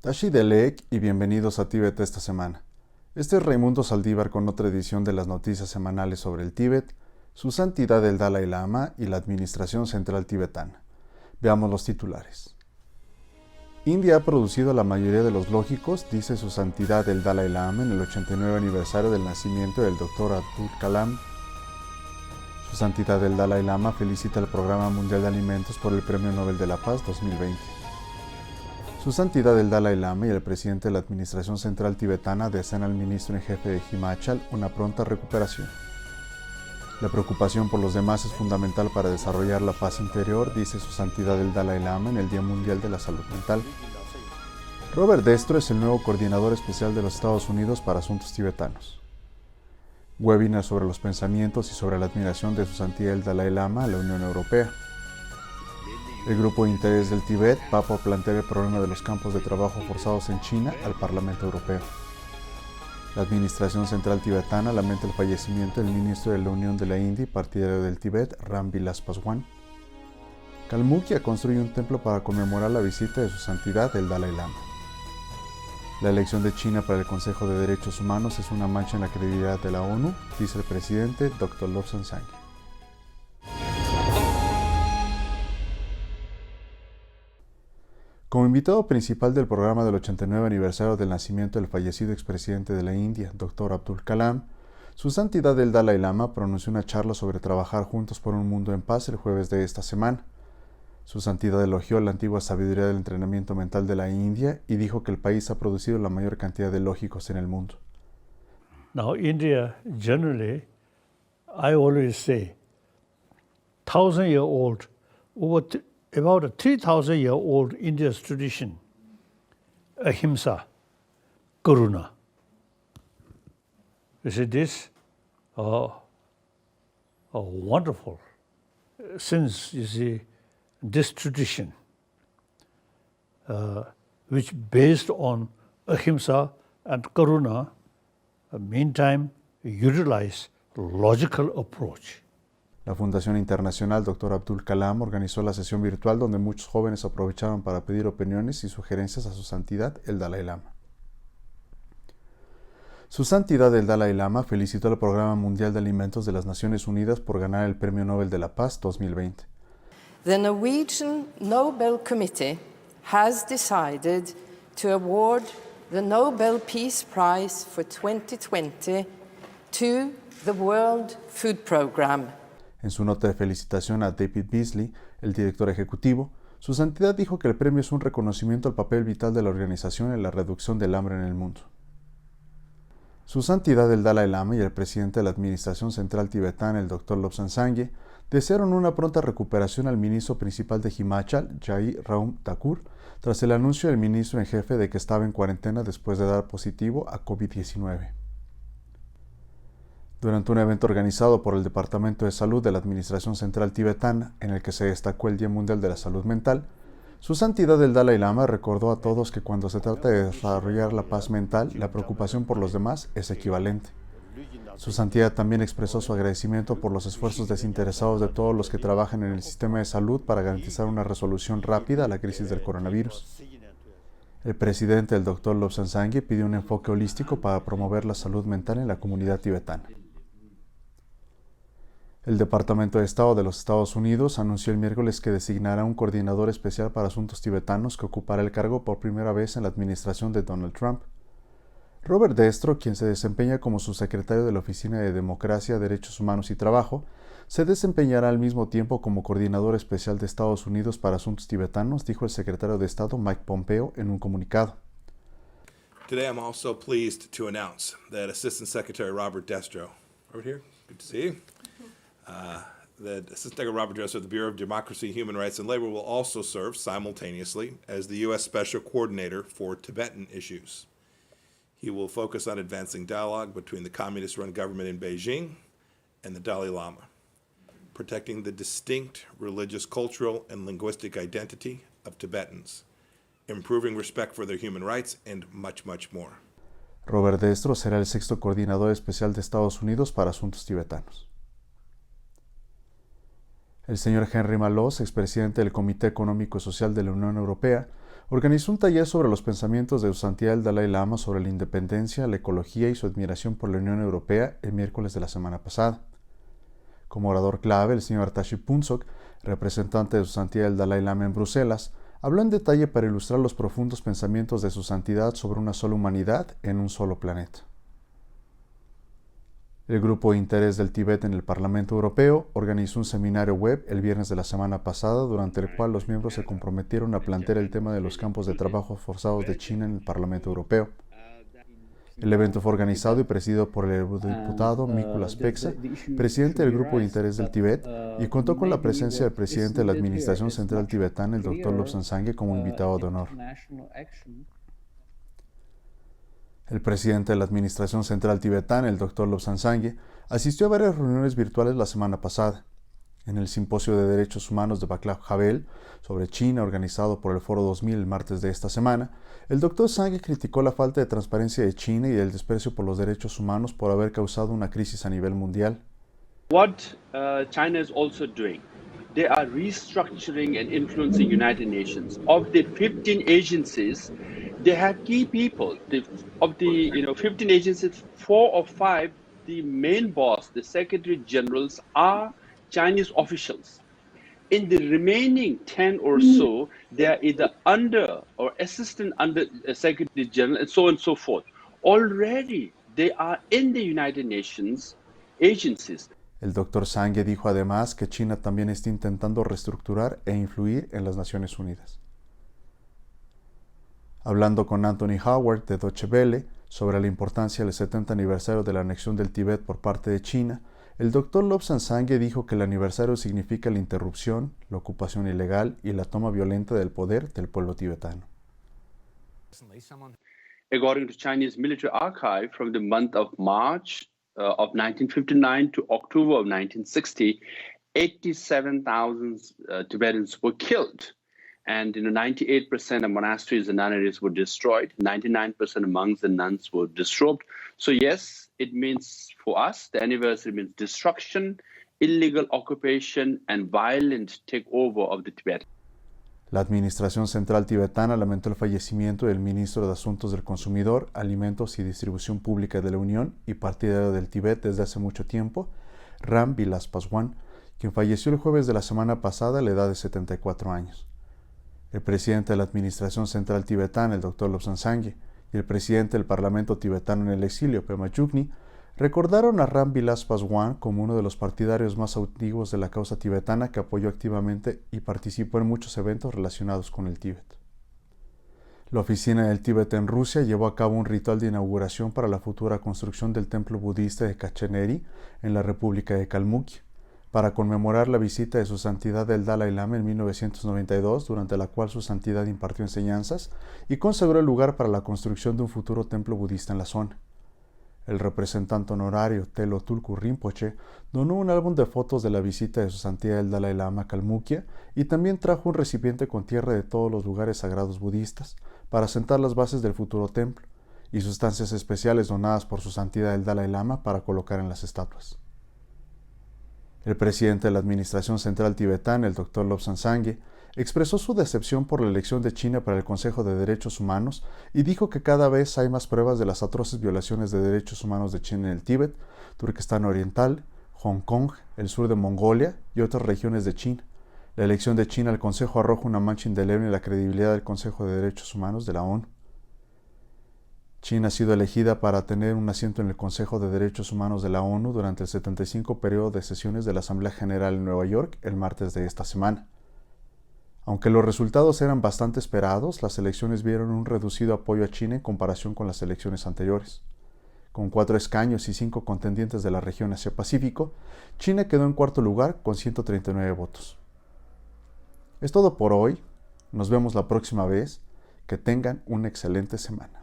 Tashi Delek y bienvenidos a Tíbet esta semana. Este es Raimundo Saldívar con otra edición de las noticias semanales sobre el Tíbet, su santidad el Dalai Lama y la Administración Central Tibetana. Veamos los titulares. India ha producido la mayoría de los lógicos, dice su santidad el Dalai Lama en el 89 aniversario del nacimiento del Dr. Abdul Kalam. Su santidad el Dalai Lama felicita al Programa Mundial de Alimentos por el Premio Nobel de la Paz 2020. Su santidad el Dalai Lama y el presidente de la Administración Central Tibetana desean al ministro en jefe de Himachal una pronta recuperación. La preocupación por los demás es fundamental para desarrollar la paz interior, dice su santidad el Dalai Lama en el Día Mundial de la Salud Mental. Robert Destro es el nuevo coordinador especial de los Estados Unidos para asuntos tibetanos. Webinar sobre los pensamientos y sobre la admiración de su santidad el Dalai Lama a la Unión Europea. El Grupo de Interés del Tíbet va a plantear el problema de los campos de trabajo forzados en China al Parlamento Europeo. La Administración Central Tibetana lamenta el fallecimiento del ministro de la Unión de la India y partidario del Tíbet, Ram Vilas Paswan. Kalmukia construye un templo para conmemorar la visita de su santidad el Dalai Lama. La elección de China para el Consejo de Derechos Humanos es una mancha en la credibilidad de la ONU, dice el presidente Dr. Lobsang Sangye. Como invitado principal del programa del 89 aniversario del nacimiento del fallecido expresidente de la India, Dr. Abdul Kalam, su santidad el Dalai Lama pronunció una charla sobre trabajar juntos por un mundo en paz el jueves de esta semana. Su santidad elogió la antigua sabiduría del entrenamiento mental de la India y dijo que el país ha producido la mayor cantidad de lógicos en el mundo. Now, India, generally, I always say, 1,000-year-old, about a 3,000-year-old India's tradition, ahimsa, karuna. You see, this wonderful. Since, you see, this tradition, which based on ahimsa and karuna, meantime, utilize logical approach. La Fundación Internacional Dr. Abdul Kalam organizó la sesión virtual donde muchos jóvenes aprovecharon para pedir opiniones y sugerencias a su santidad el Dalai Lama. Su santidad el Dalai Lama felicitó al Programa Mundial de Alimentos de las Naciones Unidas por ganar el Premio Nobel de la Paz 2020. The Norwegian Nobel Committee has decided to award the Nobel Peace Prize for 2020 to the World Food Programme. En su nota de felicitación a David Beasley, el director ejecutivo, su santidad dijo que el premio es un reconocimiento al papel vital de la organización en la reducción del hambre en el mundo. Su santidad el Dalai Lama y el presidente de la Administración Central Tibetana, el Dr. Lobsang Sangye, desearon una pronta recuperación al ministro principal de Himachal, Jai Raum Thakur, tras el anuncio del ministro en jefe de que estaba en cuarentena después de dar positivo a COVID-19. Durante un evento organizado por el Departamento de Salud de la Administración Central Tibetana, en el que se destacó el Día Mundial de la Salud Mental, su santidad el Dalai Lama recordó a todos que cuando se trata de desarrollar la paz mental, la preocupación por los demás es equivalente. Su santidad también expresó su agradecimiento por los esfuerzos desinteresados de todos los que trabajan en el sistema de salud para garantizar una resolución rápida a la crisis del coronavirus. El presidente, el Dr. Lobsang Sangye, pidió un enfoque holístico para promover la salud mental en la comunidad tibetana. El Departamento de Estado de los Estados Unidos anunció el miércoles que designará un coordinador especial para asuntos tibetanos que ocupará el cargo por primera vez en la administración de Donald Trump. Robert Destro, quien se desempeña como subsecretario de la Oficina de Democracia, Derechos Humanos y Trabajo, se desempeñará al mismo tiempo como coordinador especial de Estados Unidos para asuntos tibetanos, dijo el secretario de Estado Mike Pompeo en un comunicado. Today I'm also pleased to announce that Assistant Secretary Robert Destro, over here, good to see you. That Assistant Secretary Robert Destro of the Bureau of Democracy, Human Rights and Labor will also serve simultaneously as the U.S. Special Coordinator for Tibetan issues. He will focus on advancing dialogue between the communist-run government in Beijing and the Dalai Lama, protecting the distinct religious, cultural, and linguistic identity of Tibetans, improving respect for their human rights, and much, much more. Robert Destro será el sexto coordinador especial de Estados Unidos para asuntos tibetanos. El señor Henry Mallows, expresidente del Comité Económico y Social de la Unión Europea, organizó un taller sobre los pensamientos de Su Santidad el Dalai Lama sobre la independencia, la ecología y su admiración por la Unión Europea el miércoles de la semana pasada. Como orador clave, el señor Tashi Phuntsok, representante de Su Santidad el Dalai Lama en Bruselas, habló en detalle para ilustrar los profundos pensamientos de Su Santidad sobre una sola humanidad en un solo planeta. El Grupo de Interés del Tíbet en el Parlamento Europeo organizó un seminario web el viernes de la semana pasada, durante el cual los miembros se comprometieron a plantear el tema de los campos de trabajo forzados de China en el Parlamento Europeo. El evento fue organizado y presidido por el eurodiputado Mikuláš Peksa, presidente del Grupo de Interés del Tíbet, y contó con la presencia del presidente de la Administración Central Tibetana, el Dr. Lobsang Sangye, como invitado de honor. El presidente de la Administración Central Tibetana, el Dr. Lobsang Sangye, asistió a varias reuniones virtuales la semana pasada. En el Simposio de Derechos Humanos de Václav Havel sobre China, organizado por el Foro 2000 el martes de esta semana, el Dr. Sangye criticó la falta de transparencia de China y el desprecio por los derechos humanos por haber causado una crisis a nivel mundial. What China is also doing, they are restructuring and influencing United Nations. Of the 15 agencies, they have key people. Of the 15 agencies, 4 or 5, the main boss, the secretary generals, are Chinese officials. In the remaining 10 or so, they are either under or assistant under secretary general, and so forth. Already, they are in the United Nations agencies. El Dr. Sangye dijo además que China también está intentando reestructurar e influir en las Naciones Unidas. Hablando con Anthony Howard de Deutsche Welle sobre la importancia del 70 aniversario de la anexión del Tíbet por parte de China, el Dr. Lobsang Sangye dijo que el aniversario significa la interrupción, la ocupación ilegal y la toma violenta del poder del pueblo tibetano. According to Chinese military archive, from the month of March of 1959 to October of 1960, 87,000 Tibetans were killed. And 98% of monasteries and nunneries were destroyed. 99% of monks and nuns were disrobed. So yes, it means for us, the anniversary means destruction, illegal occupation, and violent takeover of the Tibet. La Administración Central Tibetana lamentó el fallecimiento del ministro de Asuntos del Consumidor, Alimentos y Distribución Pública de la Unión y partidario del Tíbet desde hace mucho tiempo, Ram Vilas Paswan, quien falleció el jueves de la semana pasada a la edad de 74 años. El presidente de la Administración Central Tibetana, el Dr. Lobsang Sangye, y el presidente del Parlamento tibetano en el exilio, Pema Chukni, recordaron a Ram Vilas Paswan como uno de los partidarios más antiguos de la causa tibetana que apoyó activamente y participó en muchos eventos relacionados con el Tíbet. La oficina del Tíbet en Rusia llevó a cabo un ritual de inauguración para la futura construcción del templo budista de Kacheneri en la República de Kalmukia, para conmemorar la visita de Su Santidad el Dalai Lama en 1992, durante la cual Su Santidad impartió enseñanzas y consagró el lugar para la construcción de un futuro templo budista en la zona. El representante honorario Telo Tulku Rinpoche donó un álbum de fotos de la visita de Su Santidad el Dalai Lama a Kalmukia y también trajo un recipiente con tierra de todos los lugares sagrados budistas para sentar las bases del futuro templo y sustancias especiales donadas por Su Santidad el Dalai Lama para colocar en las estatuas. El presidente de la Administración Central Tibetana, el Dr. Lobsang Sangye, expresó su decepción por la elección de China para el Consejo de Derechos Humanos y dijo que cada vez hay más pruebas de las atroces violaciones de derechos humanos de China en el Tíbet, Turquestán Oriental, Hong Kong, el sur de Mongolia y otras regiones de China. La elección de China al Consejo arroja una mancha indeleble en la credibilidad del Consejo de Derechos Humanos de la ONU. China ha sido elegida para tener un asiento en el Consejo de Derechos Humanos de la ONU durante el 75 periodo de sesiones de la Asamblea General en Nueva York el martes de esta semana. Aunque los resultados eran bastante esperados, las elecciones vieron un reducido apoyo a China en comparación con las elecciones anteriores. Con 4 escaños y 5 contendientes de la región Asia-Pacífico, China quedó en cuarto lugar con 139 votos. Es todo por hoy. Nos vemos la próxima vez. Que tengan una excelente semana.